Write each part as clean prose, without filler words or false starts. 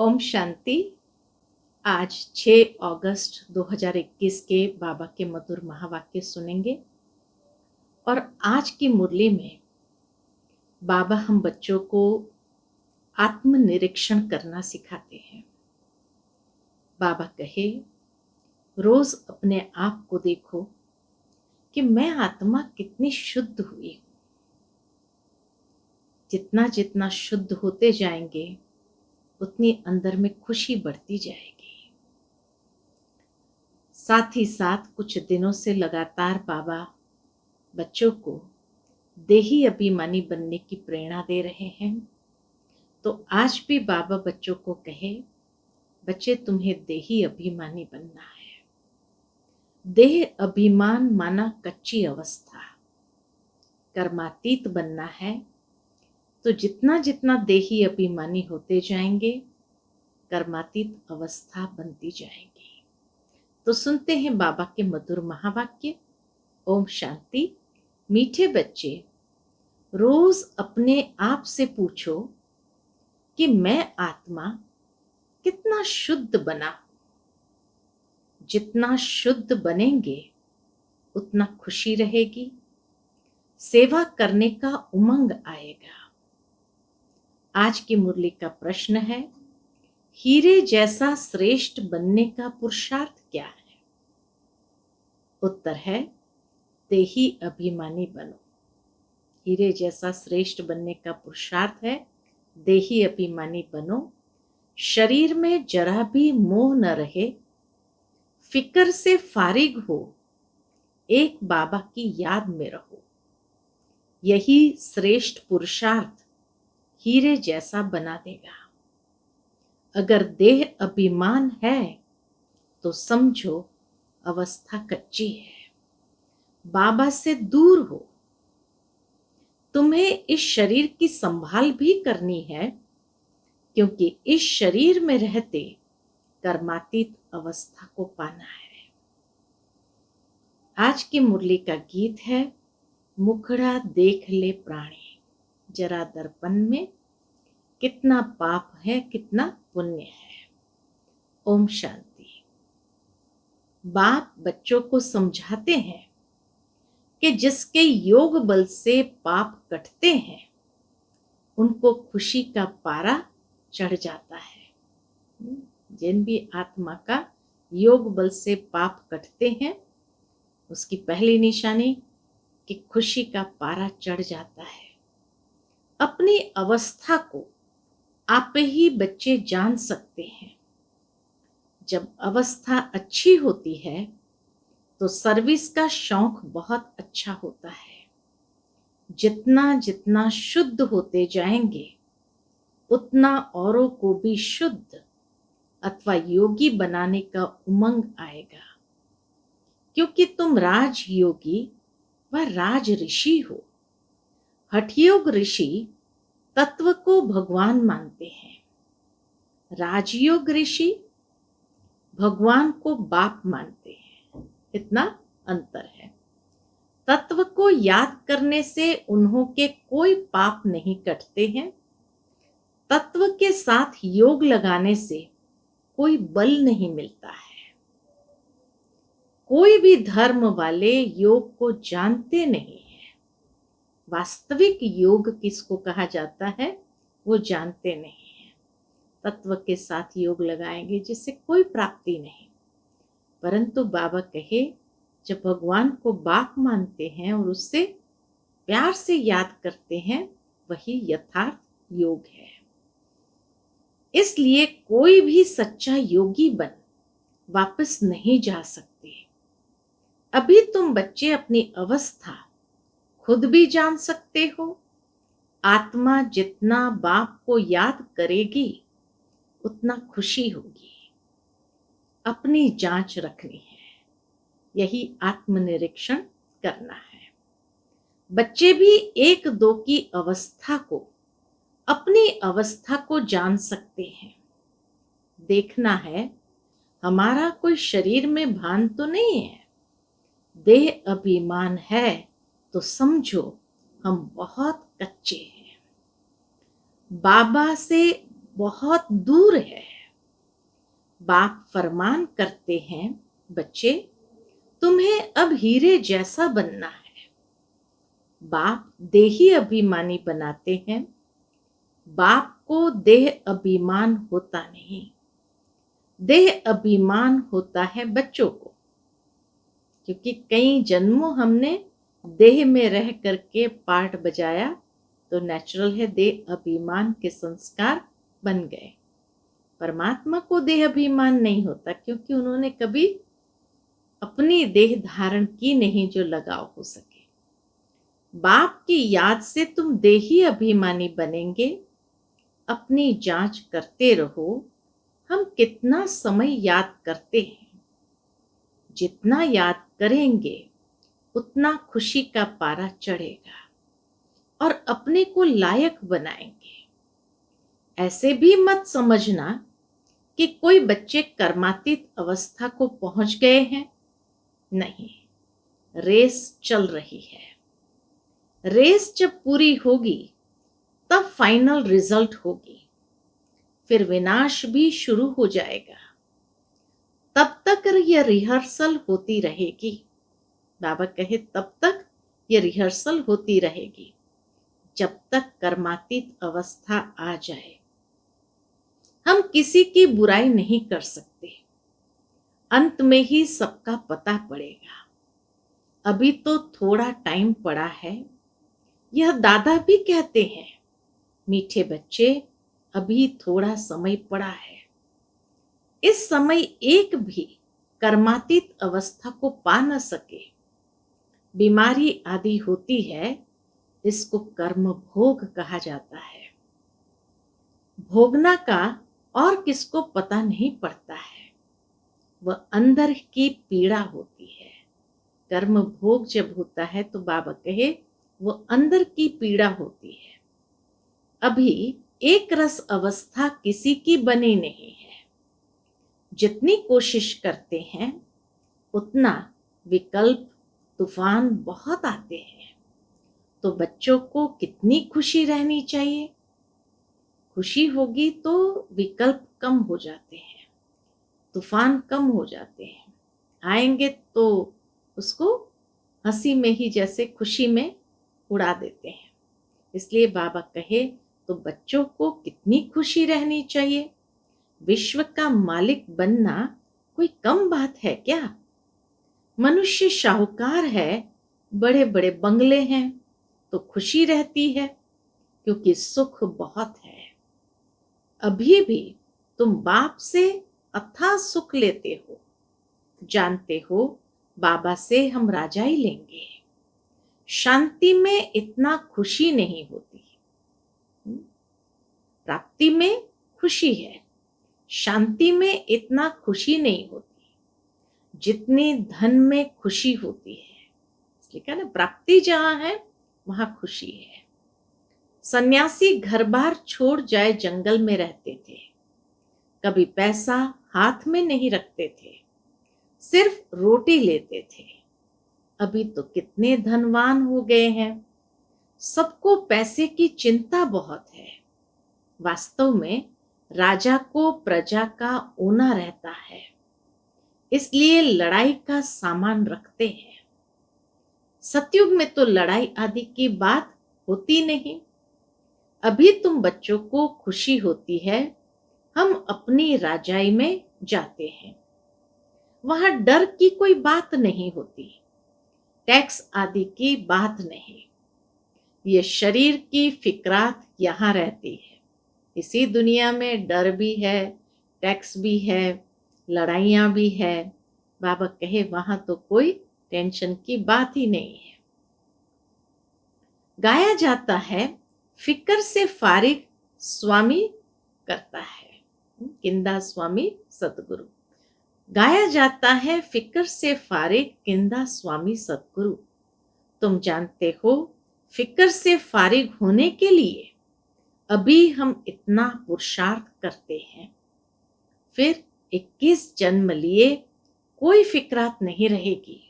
ओम शांति। आज 6 अगस्त 2021 के बाबा के मधुर महावाक्य सुनेंगे। और आज की मुरली में बाबा हम बच्चों को आत्मनिरीक्षण करना सिखाते हैं। बाबा कहे, रोज अपने आप को देखो कि मैं आत्मा कितनी शुद्ध हुई हूं। जितना जितना शुद्ध होते जाएंगे उतनी अंदर में खुशी बढ़ती जाएगी। साथ ही साथ कुछ दिनों से लगातार बाबा बच्चों को देही अभिमानी बनने की प्रेरणा दे रहे हैं। तो आज भी बाबा बच्चों को कहे, बच्चे तुम्हें देही अभिमानी बनना है। देह अभिमान माना कच्ची अवस्था, कर्मातीत बनना है। तो जितना जितना देही अभिमानी होते जाएंगे कर्मातीत अवस्था बनती जाएगी। तो सुनते हैं बाबा के मधुर महावाक्य। ओम शांति। मीठे बच्चे, रोज अपने आप से पूछो कि मैं आत्मा कितना शुद्ध बना। जितना शुद्ध बनेंगे उतना खुशी रहेगी, सेवा करने का उमंग आएगा। आज की मुरली का प्रश्न है, हीरे जैसा श्रेष्ठ बनने का पुरुषार्थ क्या है? उत्तर है, देही अभिमानी बनो। हीरे जैसा श्रेष्ठ बनने का पुरुषार्थ है, देही अभिमानी बनो। शरीर में जरा भी मोह न रहे, फिक्र से फारिग हो, एक बाबा की याद में रहो। यही श्रेष्ठ पुरुषार्थ हीरे जैसा बना देगा। अगर देह अभिमान है तो समझो अवस्था कच्ची है, बाबा से दूर हो। तुम्हें इस शरीर की संभाल भी करनी है, क्योंकि इस शरीर में रहते कर्मातीत अवस्था को पाना है। आज की मुरली का गीत है, मुखड़ा देख ले प्राणी, जरा दर्पण में कितना पाप है कितना पुण्य है। ओम शांति। बाप बच्चों को समझाते हैं कि जिसके योग बल से पाप कटते हैं उनको खुशी का पारा चढ़ जाता है। जिन भी आत्मा का योग बल से पाप कटते हैं उसकी पहली निशानी कि खुशी का पारा चढ़ जाता है। अपनी अवस्था को आप ही बच्चे जान सकते हैं। जब अवस्था अच्छी होती है तो सर्विस का शौक बहुत अच्छा होता है। जितना जितना शुद्ध होते जाएंगे उतना औरों को भी शुद्ध अथवा योगी बनाने का उमंग आएगा, क्योंकि तुम राजयोगी व राज ऋषि हो। हठयोग ऋषि तत्व को भगवान मानते हैं, राजयोग ऋषि भगवान को बाप मानते हैं। इतना अंतर है। तत्व को याद करने से उन्हों के कोई पाप नहीं कटते हैं। तत्व के साथ योग लगाने से कोई बल नहीं मिलता है। कोई भी धर्म वाले योग को जानते नहीं है। वास्तविक योग किसको कहा जाता है वो जानते नहीं है। तत्व के साथ योग लगाएंगे जिससे कोई प्राप्ति नहीं। परंतु बाबा कहे, जब भगवान को बाप मानते हैं और उससे प्यार से याद करते हैं, वही यथार्थ योग है। इसलिए कोई भी सच्चा योगी बन वापस नहीं जा सकते। अभी तुम बच्चे अपनी अवस्था खुद भी जान सकते हो। आत्मा जितना बाप को याद करेगी उतना खुशी होगी। अपनी जांच रखनी है, यही आत्मनिरीक्षण करना है। बच्चे भी एक दो की अवस्था को, अपनी अवस्था को जान सकते हैं। देखना है हमारा कोई शरीर में भान तो नहीं है। देह अभिमान है तो समझो हम बहुत कच्चे हैं, बाबा से बहुत दूर है। बाप फरमान करते हैं, बच्चे तुम्हें अब हीरे जैसा बनना है। बाप देही अभिमानी बनाते हैं। बाप को देह अभिमान होता नहीं, देह अभिमान होता है बच्चों को, क्योंकि कई जन्मों हमने देह में रह करके पार्ट बजाया, तो नेचुरल है देह अभिमान के संस्कार बन गए। परमात्मा को देह अभिमान नहीं होता, क्योंकि उन्होंने कभी अपनी देह धारण की नहीं जो लगाव हो सके। बाप की याद से तुम देही अभिमानी बनेंगे। अपनी जांच करते रहो, हम कितना समय याद करते हैं। जितना याद करेंगे उतना खुशी का पारा चढ़ेगा और अपने को लायक बनाएंगे। ऐसे भी मत समझना कि कोई बच्चे कर्मातीत अवस्था को पहुंच गए हैं। नहीं, रेस चल रही है। रेस जब पूरी होगी तब फाइनल रिजल्ट होगी, फिर विनाश भी शुरू हो जाएगा। तब तक यह रिहर्सल होती रहेगी। बाबा कहे तब तक यह रिहर्सल होती रहेगी, जब तक कर्मातीत अवस्था आ जाए। हम किसी की बुराई नहीं कर सकते, अंत में ही सबका पता पड़ेगा। अभी तो थोड़ा टाइम पड़ा है। यह दादा भी कहते हैं, मीठे बच्चे अभी थोड़ा समय पड़ा है। इस समय एक भी कर्मातीत अवस्था को पा न सके। बीमारी आदि होती है, इसको कर्म भोग कहा जाता है। भोगना का और किसको पता नहीं पड़ता है, वह अंदर की पीड़ा होती है। कर्म भोग जब होता है तो बाबा कहे वो अंदर की पीड़ा होती है। अभी एक रस अवस्था किसी की बनी नहीं है। जितनी कोशिश करते हैं उतना विकल्प तूफान बहुत आते हैं। तो बच्चों को कितनी खुशी रहनी चाहिए। खुशी होगी तो विकल्प कम हो जाते हैं, तूफान कम हो जाते हैं। आएंगे तो उसको हंसी में ही जैसे खुशी में उड़ा देते हैं। इसलिए बाबा कहे तो बच्चों को कितनी खुशी रहनी चाहिए। विश्व का मालिक बनना कोई कम बात है क्या। मनुष्य शाहूकार है, बड़े बड़े बंगले हैं तो खुशी रहती है, क्योंकि सुख बहुत है। अभी भी तुम बाप से अथाह सुख लेते हो। जानते हो बाबा से हम राजाई लेंगे। शांति में इतना खुशी नहीं होती। प्राप्ति में खुशी है, शांति में इतना खुशी नहीं होती जितनी धन में खुशी होती है। इसलिए कहा ना, प्राप्ति जहां है वहां खुशी है। सन्यासी घर बार छोड़ जाए जंगल में रहते थे, कभी पैसा हाथ में नहीं रखते थे, सिर्फ रोटी लेते थे। अभी तो कितने धनवान हो गए हैं। सबको पैसे की चिंता बहुत है। वास्तव में राजा को प्रजा का ओना रहता है, इसलिए लड़ाई का सामान रखते हैं। सतयुग में तो लड़ाई आदि की बात होती नहीं। अभी तुम बच्चों को खुशी होती है, हम अपनी राजाई में जाते हैं। वहां डर की कोई बात नहीं होती, टैक्स आदि की बात नहीं। ये शरीर की फिक्रात यहाँ रहती है। इसी दुनिया में डर भी है, टैक्स भी है, लड़ाइयाँ भी है। बाबा कहे वहां तो कोई टेंशन की बात ही नहीं है। गाया जाता है, फिक्र से फारिग स्वामी करता है। किंदा स्वामी सतगुरु। गाया जाता है, फिक्र से फारिग किंदा स्वामी सतगुरु। तुम जानते हो, फिक्र से फारिग होने के लिए अभी हम इतना पुरुषार्थ करते हैं, फिर 21 जन्म लिए कोई फिक्रात नहीं रहेगी।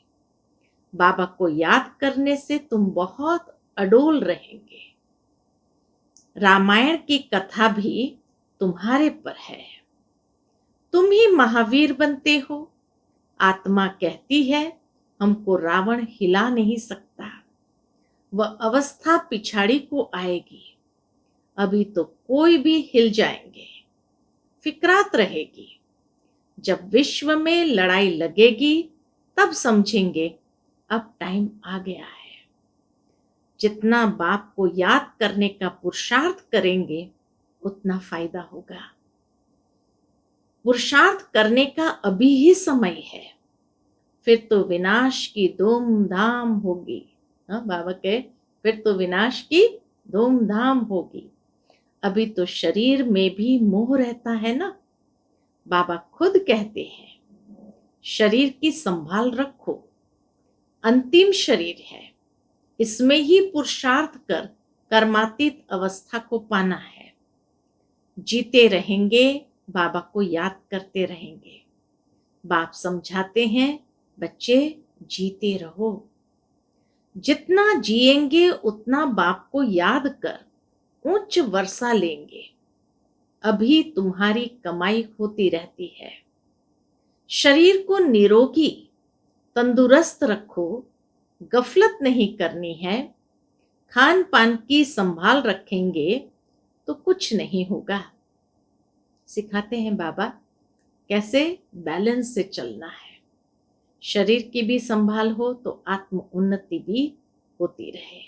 बाबा को याद करने से तुम बहुत अडोल रहेंगे। रामायण की कथा भी तुम्हारे पर है। तुम ही महावीर बनते हो। आत्मा कहती है हमको रावण हिला नहीं सकता, वह अवस्था पिछाड़ी को आएगी, अभी तो कोई भी हिल जाएंगे। फिक्रात रहेगी, जब विश्व में लड़ाई लगेगी तब समझेंगे अब टाइम आ गया है। जितना बाप को याद करने का पुरुषार्थ करेंगे उतना फायदा होगा। पुरुषार्थ करने का अभी ही समय है, फिर तो विनाश की धूमधाम होगी। हाँ, बाबा कहे फिर तो विनाश की धूमधाम होगी। अभी तो शरीर में भी मोह रहता है ना। बाबा खुद कहते हैं शरीर की संभाल रखो, अंतिम शरीर है, इसमें ही पुरुषार्थ कर कर्मातीत अवस्था को पाना है। जीते रहेंगे, बाबा को याद करते रहेंगे। बाप समझाते हैं बच्चे जीते रहो, जितना जिएंगे उतना बाप को याद कर उच्च वर्षा लेंगे। अभी तुम्हारी कमाई होती रहती है। शरीर को निरोगी तंदुरुस्त रखो, गफलत नहीं करनी है। खान पान की संभाल रखेंगे तो कुछ नहीं होगा। सिखाते हैं बाबा कैसे बैलेंस से चलना है। शरीर की भी संभाल हो तो आत्म उन्नति भी होती रहे।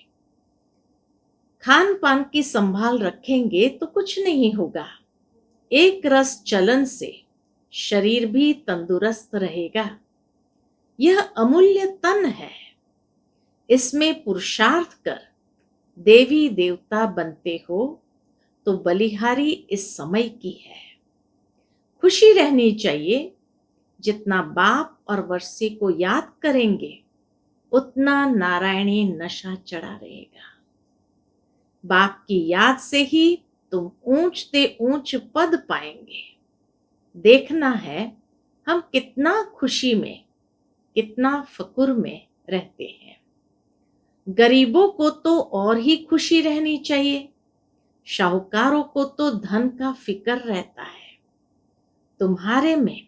खान पान की संभाल रखेंगे तो कुछ नहीं होगा। एक रस चलन से शरीर भी तंदुरुस्त रहेगा। यह अमूल्य तन है, इसमें पुरुषार्थ कर देवी देवता बनते हो तो बलिहारी इस समय की है। खुशी रहनी चाहिए, जितना बाप और वर्षे को याद करेंगे उतना नारायणी नशा चढ़ा रहेगा। बाप की याद से ही तुम ऊंचते ऊंच पद पाएंगे। देखना है हम कितना खुशी में, कितना फकुर में रहते हैं। गरीबों को तो और ही खुशी रहनी चाहिए, शाहूकारों को तो धन का फिक्र रहता है। तुम्हारे में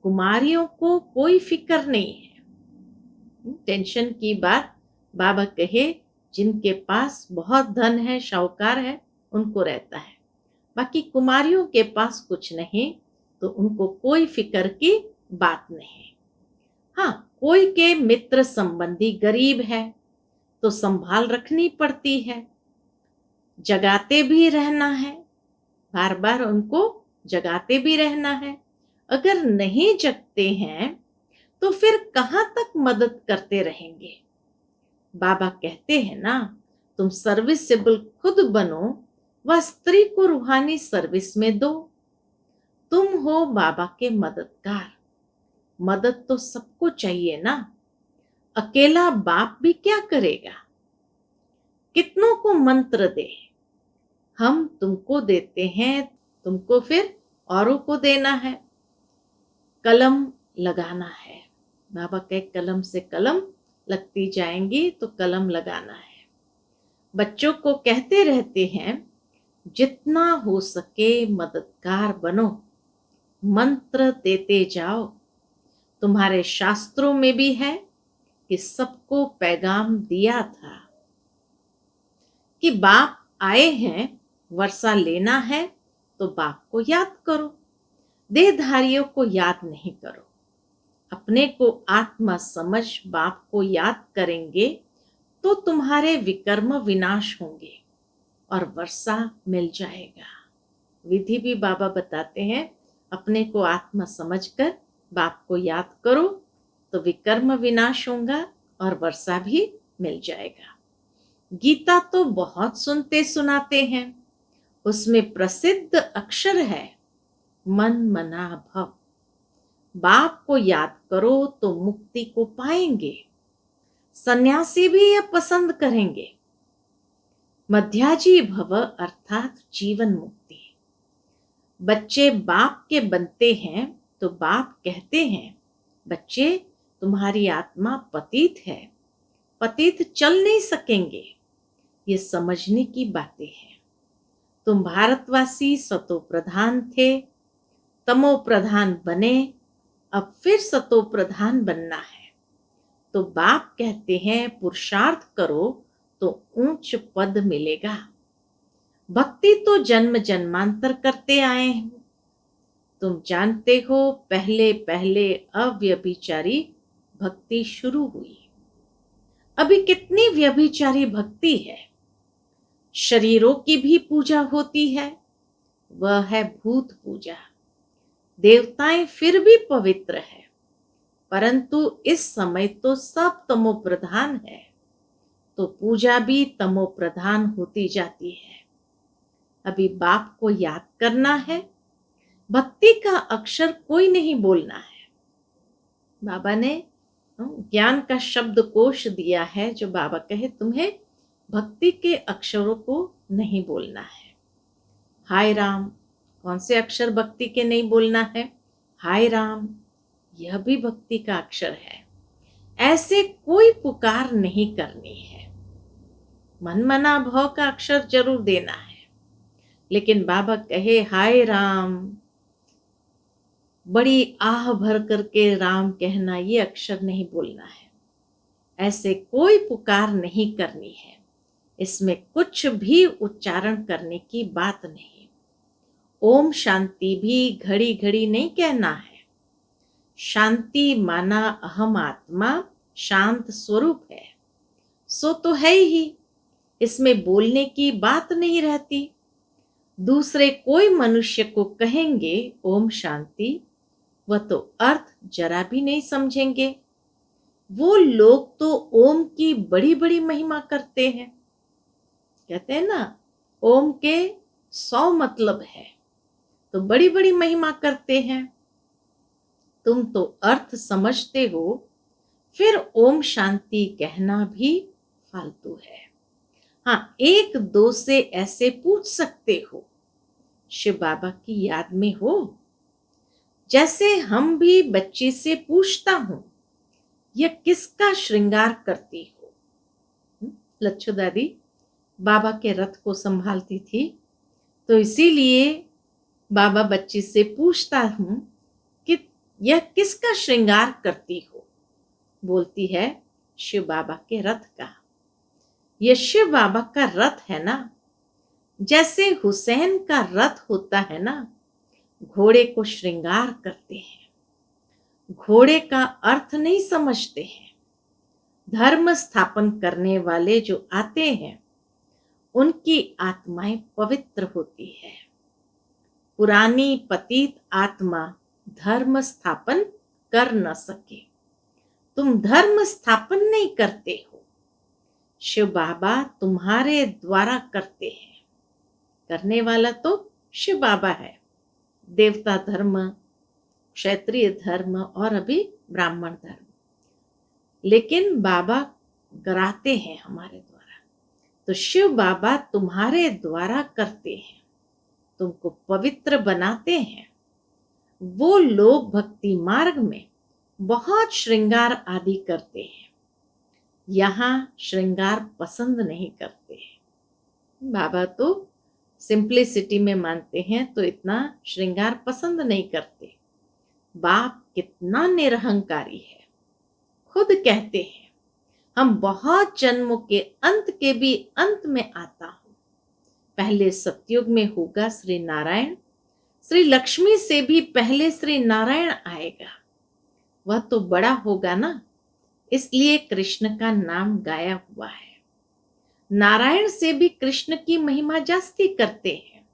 कुमारियों को कोई फिक्र नहीं है। टेंशन की बात बाबा कहे जिनके पास बहुत धन है, शाहूकार है, उनको रहता है। बाकी कुमारियों के पास कुछ नहीं तो उनको कोई फिक्र की बात नहीं। हाँ, कोई के मित्र संबंधी गरीब है तो संभाल रखनी पड़ती है, जगाते भी रहना है, बार बार उनको जगाते भी रहना है। अगर नहीं जगते हैं तो फिर कहाँ तक मदद करते रहेंगे। बाबा कहते हैं ना, तुम सर्विसेबल खुद बनो व स्त्री को रूहानी सर्विस में दो। तुम हो बाबा के मददगार। मदद तो सबको चाहिए ना, अकेला बाप भी क्या करेगा। कितनों को मंत्र दे, हम तुमको देते हैं, तुमको फिर औरों को देना है। कलम लगाना है, बाबा के कलम से कलम लगती जाएंगी तो कलम लगाना है। बच्चों को कहते रहते हैं जितना हो सके मददगार बनो, मंत्र देते जाओ। तुम्हारे शास्त्रों में भी है कि सबको पैगाम दिया था कि बाप आए हैं, वर्षा लेना है तो बाप को याद करो, देहधारियों को याद नहीं करो। अपने को आत्मा समझ बाप को याद करेंगे तो तुम्हारे विकर्म विनाश होंगे और वर्षा मिल जाएगा। विधि भी बाबा बताते हैं, अपने को आत्मा समझकर बाप को याद करो तो विकर्म विनाश होगा और वर्षा भी मिल जाएगा। गीता तो बहुत सुनते सुनाते हैं, उसमें प्रसिद्ध अक्षर है मन मना भव। बाप को याद करो तो मुक्ति को पाएंगे। सन्यासी भी यह पसंद करेंगे। मध्याजी भव अर्थात जीवन मुक्ति। बच्चे बाप के बनते हैं तो बाप कहते हैं बच्चे तुम्हारी आत्मा पतित है, पतित चल नहीं सकेंगे। ये समझने की बातें हैं। तुम भारतवासी सतो प्रधान थे, तमो प्रधान बने, अब फिर सतो प्रधान बनना है। तो बाप कहते हैं पुरुषार्थ करो तो ऊंच पद मिलेगा। भक्ति तो जन्म जन्मांतर करते आए हैं। तुम जानते हो पहले पहले अव्यभिचारी भक्ति शुरू हुई। अभी कितनी व्यभिचारी भक्ति है। शरीरों की भी पूजा होती है, वह है भूत पूजा। देवताएं फिर भी पवित्र है, परंतु इस समय तो सब तमो प्रधान है, तो पूजा भी तमो प्रधान होती जाती है। अभी बाप को याद करना है। भक्ति का अक्षर कोई नहीं बोलना है। बाबा ने ज्ञान का शब्दकोश दिया है, जो बाबा कहे तुम्हें भक्ति के अक्षरों को नहीं बोलना है। हाय राम, कौन से अक्षर भक्ति के नहीं बोलना है? हाय राम, यह भी भक्ति का अक्षर है। ऐसे कोई पुकार नहीं करनी है। मन मना भाव का अक्षर जरूर देना है, लेकिन बाबा कहे हाय राम, बड़ी आह भर करके राम कहना, ये अक्षर नहीं बोलना है। ऐसे कोई पुकार नहीं करनी है। इसमें कुछ भी उच्चारण करने की बात नहीं। ओम शांति भी घड़ी घड़ी नहीं कहना है। शांति माना अहम आत्मा शांत स्वरूप है, सो तो है ही। इसमें बोलने की बात नहीं रहती। दूसरे कोई मनुष्य को कहेंगे ओम शांति, वह तो अर्थ जरा भी नहीं समझेंगे। वो लोग तो ओम की बड़ी बड़ी महिमा करते हैं। कहते हैं ना, ओम के 100 मतलब है, तो बड़ी बड़ी महिमा करते हैं। तुम तो अर्थ समझते हो, फिर ओम शांति कहना भी फालतू है। हाँ, एक दो से ऐसे पूछ सकते हो, शिव बाबा की याद में हो। जैसे हम भी बच्ची से पूछता हूं, यह किसका श्रृंगार करती हो? लच्छू दादी बाबा के रथ को संभालती थी, तो इसीलिए बाबा बच्ची से पूछता हूं कि यह किसका श्रृंगार करती हो? बोलती है शिव बाबा के रथ का। यह शिव बाबा का रथ है ना। जैसे हुसैन का रथ होता है ना, घोड़े को श्रृंगार करते हैं। घोड़े का अर्थ नहीं समझते हैं। धर्म स्थापन करने वाले जो आते हैं, उनकी आत्माएं पवित्र होती है। पुरानी पतित आत्मा धर्म स्थापन कर न सके। तुम धर्म स्थापन नहीं करते हो, शिव बाबा तुम्हारे द्वारा करते हैं। करने वाला तो शिव बाबा है। देवता धर्म, क्षत्रिय धर्म और अभी ब्राह्मण धर्म, लेकिन बाबा कराते हैं हमारे द्वारा। तो शिव बाबा तुम्हारे द्वारा करते हैं, तुमको पवित्र बनाते हैं। वो लोग भक्ति मार्ग में बहुत श्रृंगार आदि करते हैं, यहाँ श्रृंगार पसंद नहीं करते। बाबा तो सिंप्लिसिटी में मानते हैं, तो इतना श्रृंगार पसंद नहीं करते। बाप कितना निरहंकारी है। खुद कहते हैं हम बहुत जन्मों के अंत के भी अंत में आता हूं। पहले सतयुग में होगा श्री नारायण, श्री लक्ष्मी से भी पहले श्री नारायण आएगा। वह तो बड़ा होगा ना, इसलिए कृष्ण का नाम गाया हुआ है। नारायण से भी कृष्ण की महिमा जास्ती करते हैं।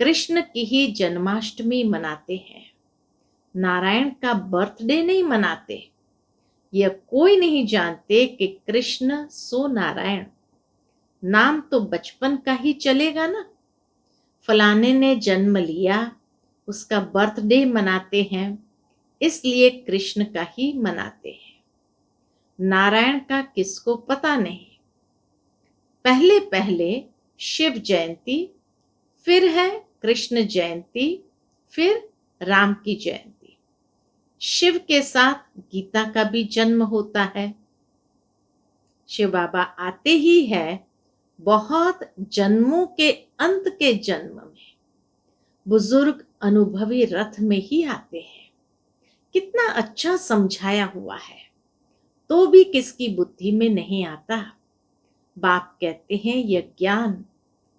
कृष्ण की ही जन्माष्टमी मनाते हैं, नारायण का बर्थडे नहीं मनाते। यह कोई नहीं जानते कि कृष्ण सो नारायण। नाम तो बचपन का ही चलेगा ना। फलाने ने जन्म लिया, उसका बर्थडे मनाते हैं, इसलिए कृष्ण का ही मनाते हैं। नारायण का किसको पता नहीं। पहले पहले शिव जयंती, फिर है कृष्ण जयंती, फिर राम की जयंती। शिव के साथ गीता का भी जन्म होता है। शिव बाबा आते ही है बहुत जन्मों के अंत के जन्म में। बुजुर्ग अनुभवी रथ में ही आते हैं। कितना अच्छा समझाया हुआ है, तो भी किसकी बुद्धि में नहीं आता। बाप कहते हैं यह ज्ञान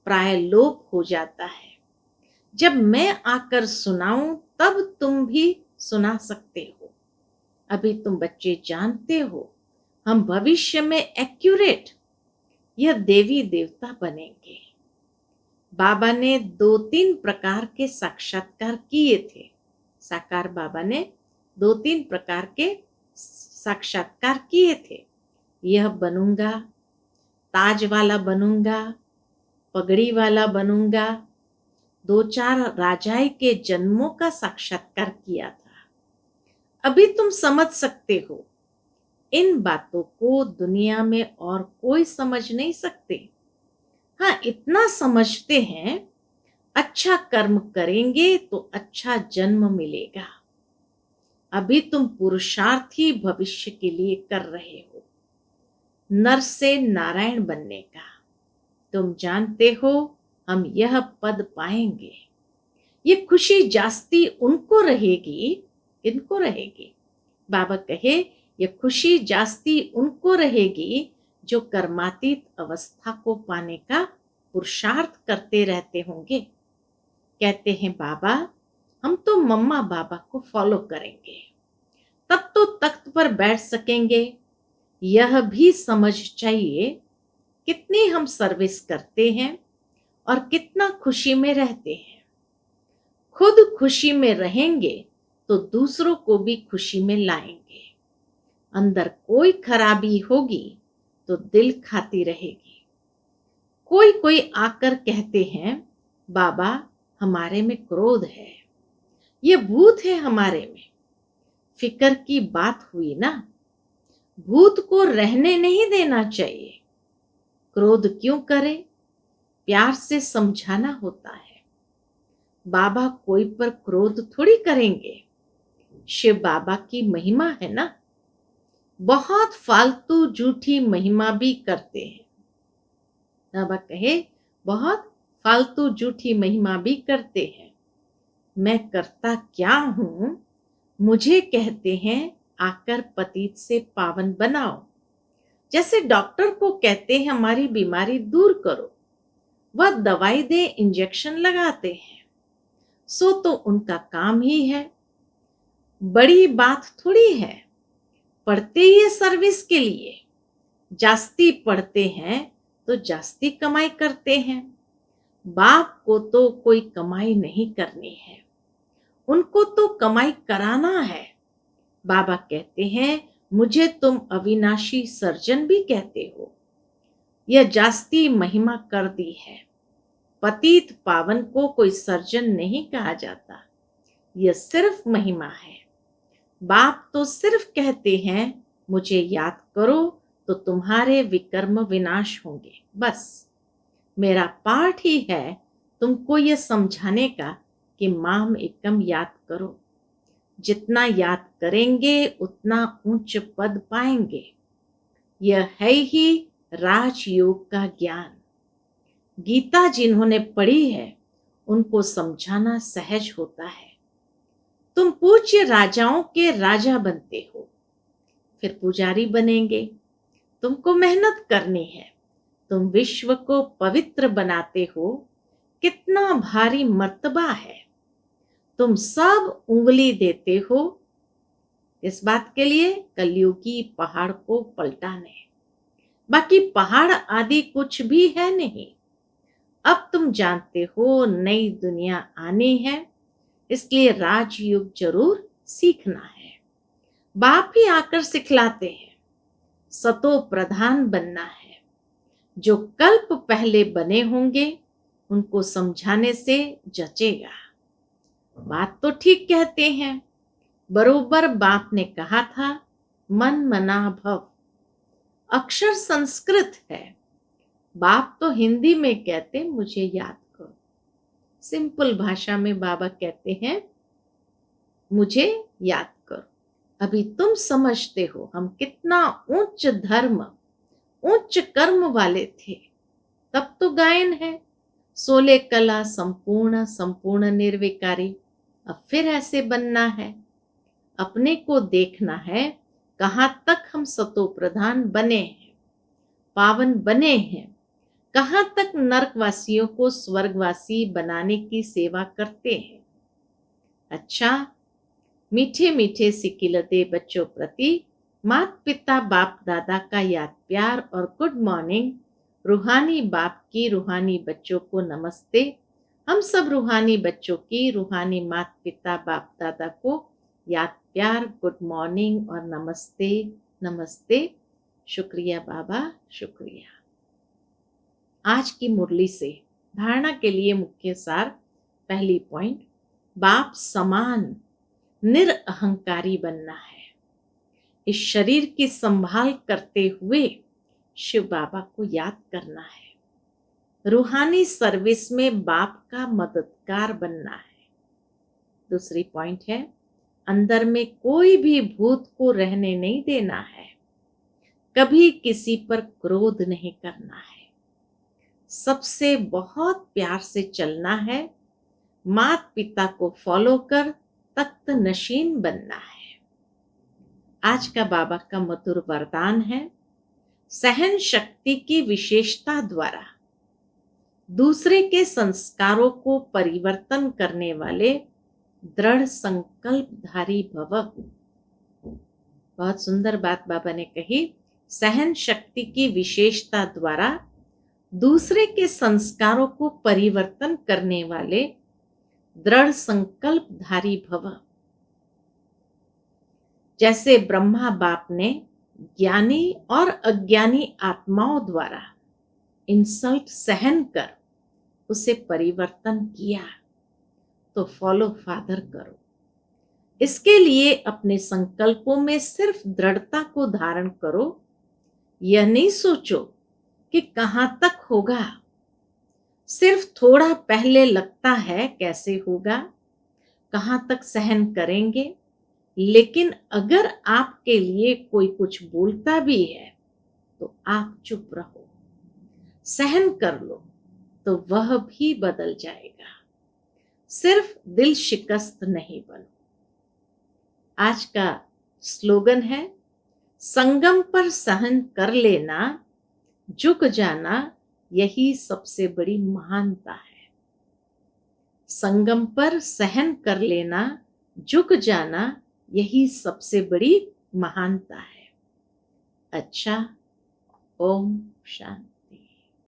प्राय लोप हो जाता है। जब मैं आकर सुनाऊं तब तुम भी सुना सकते हो। अभी तुम बच्चे जानते हो हम भविष्य में एक्यूरेट यह देवी देवता बनेंगे। बाबा ने 2-3 प्रकार के साक्षात्कार किए थे। साकार बाबा ने 2-3 प्रकार के साक्षात्कार किए थे। यह बनूंगा, ताज वाला बनूंगा, पगड़ी वाला बनूंगा। 2-4 राजाए के जन्मों का साक्षात्कार किया था। अभी तुम समझ सकते हो। इन बातों को दुनिया में और कोई समझ नहीं सकते। हाँ, इतना समझते हैं अच्छा कर्म करेंगे तो अच्छा जन्म मिलेगा। अभी तुम पुरुषार्थ ही भविष्य के लिए कर रहे हो, नर से नारायण बनने का। तुम जानते हो हम यह पद पाएंगे। ये खुशी जास्ती उनको रहेगी, किनको रहेगी? बाबा कहे ये खुशी जास्ती उनको रहेगी जो कर्मातीत अवस्था को पाने का पुरुषार्थ करते रहते होंगे। कहते हैं बाबा हम तो मम्मा बाबा को फॉलो करेंगे, तब तो तख्त पर बैठ सकेंगे। यह भी समझ चाहिए कितनी हम सर्विस करते हैं और कितना खुशी में रहते हैं। खुद खुशी में रहेंगे तो दूसरों को भी खुशी में लाएंगे। अंदर कोई खराबी होगी तो दिल खाती रहेगी। कोई कोई आकर कहते हैं बाबा हमारे में क्रोध है, ये भूत है हमारे में। फिक्र की बात हुई ना, भूत को रहने नहीं देना चाहिए। क्रोध क्यों करे, प्यार से समझाना होता है। बाबा कोई पर क्रोध थोड़ी करेंगे। शिव बाबा की महिमा है ना, बहुत फालतू झूठी महिमा भी करते हैं। बाबा कहे बहुत फालतू झूठी महिमा भी करते हैं। मैं करता क्या हूं, मुझे कहते हैं आकर पतित से पावन बनाओ। जैसे डॉक्टर को कहते हैं हमारी बीमारी दूर करो, वह दवाई दे इंजेक्शन लगाते हैं। सो तो उनका काम ही है, बड़ी बात थोड़ी है। पढ़ते ही सर्विस के लिए, जास्ती पढ़ते हैं तो जास्ती कमाई करते हैं। बाप को तो कोई कमाई नहीं करनी है, उनको तो कमाई कराना है। बाबा कहते हैं मुझे तुम अविनाशी सर्जन भी कहते हो। यह जास्ती महिमा कर दी है। पतित पावन को कोई सर्जन नहीं कहा जाता, यह सिर्फ महिमा है। बाप तो सिर्फ कहते हैं मुझे याद करो तो तुम्हारे विकर्म विनाश होंगे। बस मेरा पाठ ही है तुमको यह समझाने का कि माम एकम याद करो। जितना याद करेंगे उतना उच्च पद पाएंगे। यह है ही राजयोग का ज्ञान। गीता जिन्होंने पढ़ी है उनको समझाना सहज होता है। तुम पूज्य राजाओं के राजा बनते हो, फिर पुजारी बनेंगे। तुमको मेहनत करनी है। तुम विश्व को पवित्र बनाते हो, कितना भारी मर्तबा है। तुम सब उंगली देते हो इस बात के लिए कलयुगी पहाड़ को पलटाने। बाकी पहाड़ आदि कुछ भी है नहीं। अब तुम जानते हो नई दुनिया आनी है, इसलिए राजयोग जरूर सीखना है। बाप ही आकर सिखलाते हैं। सतो प्रधान बनना है। जो कल्प पहले बने होंगे उनको समझाने से जचेगा। बात तो ठीक कहते हैं। बरोबर बाप ने कहा था मन मना भव। अक्षर संस्कृत है, बाप तो हिंदी में कहते मुझे याद करो। सिंपल भाषा में बाबा कहते हैं मुझे याद करो। अभी तुम समझते हो हम कितना उच्च धर्म उच्च कर्म वाले थे। तब तो गायन है 16 कला संपूर्ण संपूर्ण निर्विकारी। अब फिर ऐसे बनना है, अपने को देखना है कहाँ तक हम सतो प्रधान बने हैं, पावन बने हैं, कहाँ तक नरकवासियों को स्वर्गवासी बनाने की सेवा करते हैं। अच्छा, मीठे मीठे सिकिलते बच्चों प्रति माता पिता बाप दादा का याद प्यार और गुड मॉर्निंग। रूहानी बाप की रूहानी बच्चों को नमस्ते। हम सब रूहानी बच्चों की रूहानी माता पिता बाप दादा को याद प्यार, गुड मॉर्निंग और नमस्ते नमस्ते। शुक्रिया बाबा, शुक्रिया। आज की मुरली से धारणा के लिए मुख्य सार। पहली पॉइंट, बाप समान निरअहंकारी बनना है। इस शरीर की संभाल करते हुए शिव बाबा को याद करना है। रूहानी सर्विस में बाप का मददगार बनना है। दूसरी पॉइंट है, अंदर में कोई भी भूत को रहने नहीं देना है। कभी किसी पर क्रोध नहीं करना है। सबसे बहुत प्यार से चलना है। माता पिता को फॉलो कर तख्त नशीन बनना है। आज का बाबा का मधुर वरदान है, सहन शक्ति की विशेषता द्वारा दूसरे के संस्कारों को परिवर्तन करने वाले दृढ़ संकल्पधारी भव। बहुत सुंदर बात बाबा ने कही। सहन शक्ति की विशेषता द्वारा दूसरे के संस्कारों को परिवर्तन करने वाले दृढ़ संकल्पधारी भव। जैसे ब्रह्मा बाप ने ज्ञानी और अज्ञानी आत्माओं द्वारा इंसल्ट सहन कर उसे परिवर्तन किया, तो फॉलो फादर करो। इसके लिए अपने संकल्पों में सिर्फ दृढ़ता को धारण करो। यह नहीं सोचो कि कहां तक होगा, सिर्फ थोड़ा पहले लगता है कैसे होगा, कहां तक सहन करेंगे। लेकिन अगर आपके लिए कोई कुछ बोलता भी है तो आप चुप रहो, सहन कर लो, तो वह भी बदल जाएगा। सिर्फ दिल शिकस्त नहीं बनो। आज का स्लोगन है, संगम पर सहन कर लेना, झुक जाना, यही सबसे बड़ी महानता है। संगम पर सहन कर लेना, झुक जाना, यही सबसे बड़ी महानता है। अच्छा, ओम शांति।